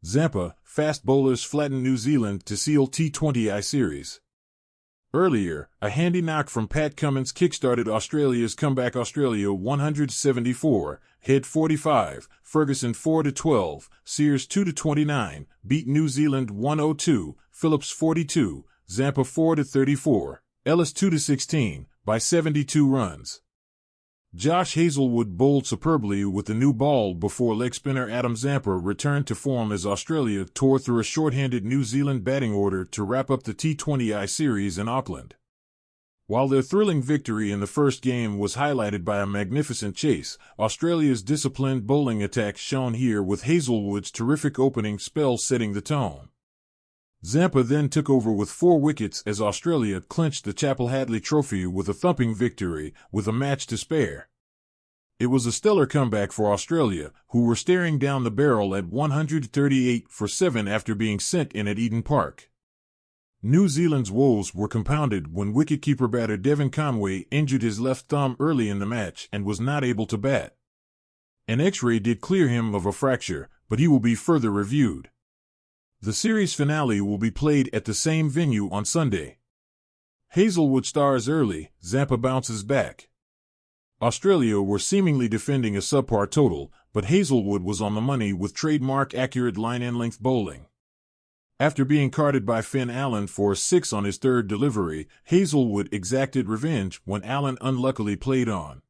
Zampa, fast bowlers flattened New Zealand to seal T20I series. Earlier, a handy knock from Pat Cummins kickstarted Australia's comeback. Australia 174, head 45, Ferguson 4-12, Sears 2-29, beat New Zealand 102, Phillips 42, Zampa 4-34, Ellis 2-16, by 72 runs. Josh Hazlewood bowled superbly with the new ball before leg spinner Adam Zampa returned to form as Australia tore through a shorthanded New Zealand batting order to wrap up the T20I series in Auckland. While their thrilling victory in the first game was highlighted by a magnificent chase, Australia's disciplined bowling attack shone here with Hazlewood's terrific opening spell setting the tone. Zampa then took over with 4 wickets as Australia clinched the Chappell-Hadlee Trophy with a thumping victory, with a match to spare. It was a stellar comeback for Australia, who were staring down the barrel at 138 for 7 after being sent in at Eden Park. New Zealand's woes were compounded when wicketkeeper-batter Devon Conway injured his left thumb early in the match and was not able to bat. An X-ray did clear him of a fracture, but he will be further reviewed. The series finale will be played at the same venue on Sunday. Hazlewood stars early, Zampa bounces back. Australia were seemingly defending a subpar total, but Hazlewood was on the money with trademark accurate line-and-length bowling. After being carded by Finn Allen for a 6 on his third delivery, Hazlewood exacted revenge when Allen unluckily played on.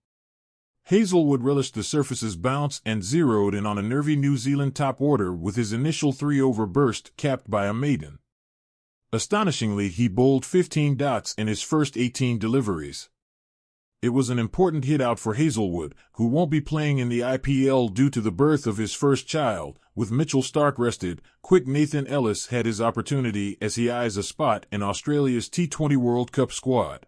Hazlewood relished the surface's bounce and zeroed in on a nervy New Zealand top order with his initial 3-over burst capped by a maiden. Astonishingly, he bowled 15 dots in his first 18 deliveries. It was an important hit-out for Hazlewood, who won't be playing in the IPL due to the birth of his first child. With Mitchell Starc rested, quick Nathan Ellis had his opportunity as he eyes a spot in Australia's T20 World Cup squad.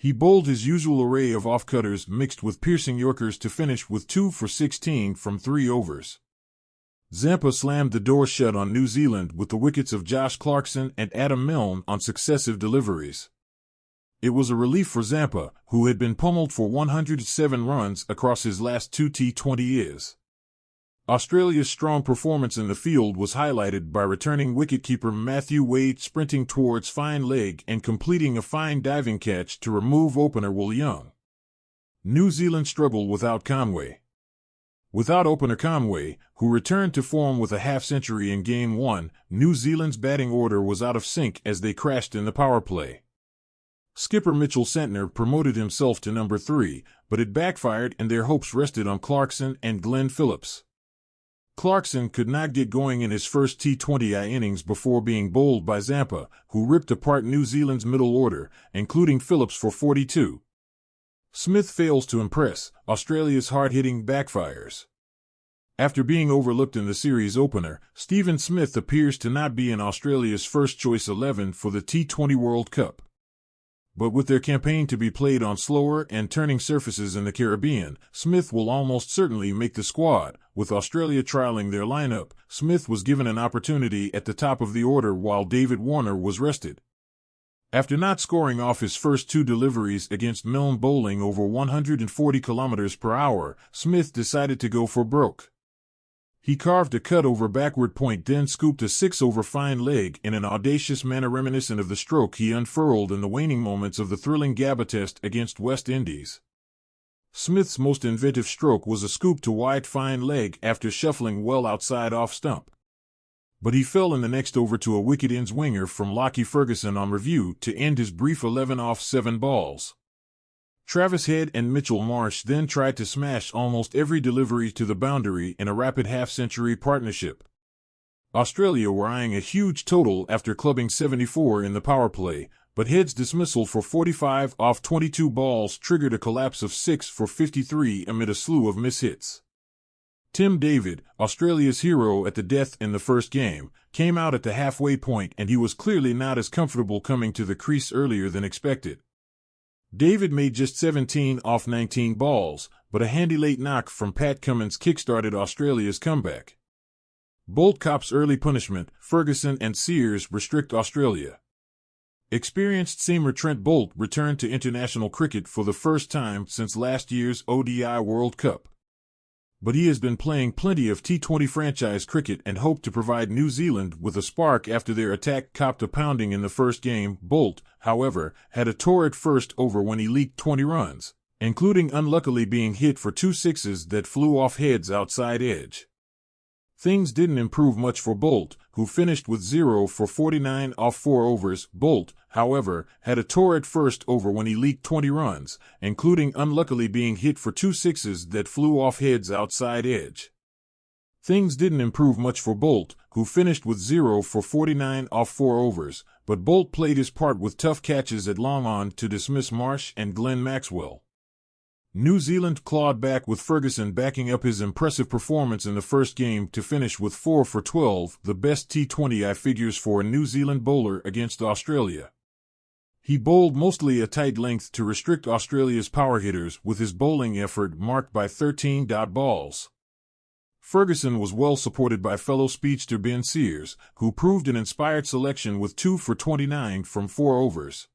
He bowled his usual array of off-cutters mixed with piercing yorkers to finish with 2 for 16 from 3 overs. Zampa slammed the door shut on New Zealand with the wickets of Josh Clarkson and Adam Milne on successive deliveries. It was a relief for Zampa, who had been pummeled for 107 runs across his last 2 T20Is. Australia's strong performance in the field was highlighted by returning wicketkeeper Matthew Wade sprinting towards fine leg and completing a fine diving catch to remove opener Will Young. New Zealand struggled without Conway. Without opener Conway, who returned to form with a half-century in Game 1, New Zealand's batting order was out of sync as they crashed in the power play. Skipper Mitchell Santner promoted himself to number 3, but it backfired and their hopes rested on Clarkson and Glenn Phillips. Clarkson could not get going in his first T20I innings before being bowled by Zampa, who ripped apart New Zealand's middle order, including Phillips for 42. Smith fails to impress, Australia's hard-hitting backfires. After being overlooked in the series opener, Stephen Smith appears to not be in Australia's first-choice 11 for the T20 World Cup. But with their campaign to be played on slower and turning surfaces in the Caribbean, Smith will almost certainly make the squad. With Australia trialing their lineup, Smith was given an opportunity at the top of the order while David Warner was rested. After not scoring off his first 2 deliveries against Milne bowling over 140 km/h, Smith decided to go for broke. He carved a cut over backward point, then scooped a 6 over fine leg in an audacious manner reminiscent of the stroke he unfurled in the waning moments of the thrilling Gabba Test against West Indies. Smith's most inventive stroke was a scoop to wide fine leg after shuffling well outside off stump. But he fell in the next over to a wicket-ends winger from Lockie Ferguson on review to end his brief 11 off 7 balls. Travis Head and Mitchell Marsh then tried to smash almost every delivery to the boundary in a rapid half-century partnership. Australia were eyeing a huge total after clubbing 74 in the power play, but Head's dismissal for 45 off 22 balls triggered a collapse of 6 for 53 amid a slew of mishits. Tim David, Australia's hero at the death in the first game, came out at the halfway point and he was clearly not as comfortable coming to the crease earlier than expected. David made just 17 off 19 balls, but a handy late knock from Pat Cummins kickstarted Australia's comeback. Bolt Cop's early punishment, Ferguson and Sears restrict Australia. Experienced seamer Trent Bolt returned to international cricket for the first time since last year's ODI World Cup. but he has been playing plenty of T20 franchise cricket and hoped to provide New Zealand with a spark after their attack copped a pounding in the first game. Boult, however, had a torrid first over when he leaked 20 runs, including unluckily being hit for 2 sixes that flew off heads outside edge. Things didn't improve much for Boult, who finished with 0 for 49 off 4 overs. Boult, however, had a torrid first over when he leaked 20 runs, including unluckily being hit for 2 sixes that flew off heads outside edge. Things didn't improve much for Boult, who finished with 0 for 49 off 4 overs, but Boult played his part with tough catches at long on to dismiss Marsh and Glenn Maxwell. New Zealand clawed back with Ferguson backing up his impressive performance in the first game to finish with 4 for 12, the best T20I figures for a New Zealand bowler against Australia. He bowled mostly a tight length to restrict Australia's power hitters with his bowling effort marked by 13 dot balls. Ferguson was well supported by fellow speedster Ben Sears, who proved an inspired selection with 2 for 29 from 4 overs.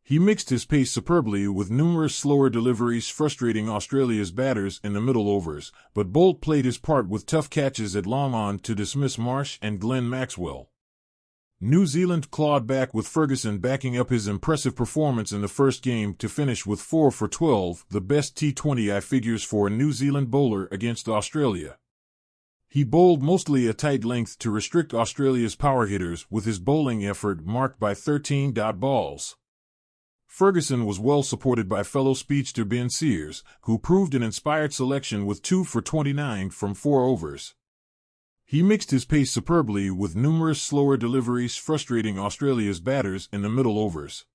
He mixed his pace superbly with numerous slower deliveries frustrating Australia's batters in the middle overs, but Boult played his part with tough catches at long on to dismiss Marsh and Glenn Maxwell. New Zealand clawed back with Ferguson backing up his impressive performance in the first game to finish with 4 for 12, the best T20I figures for a New Zealand bowler against Australia. He bowled mostly a tight length to restrict Australia's power hitters with his bowling effort marked by 13 dot balls. Ferguson was well supported by fellow speedster Ben Sears, who proved an inspired selection with 2 for 29 from 4 overs. He mixed his pace superbly with numerous slower deliveries frustrating Australia's batters in the middle overs.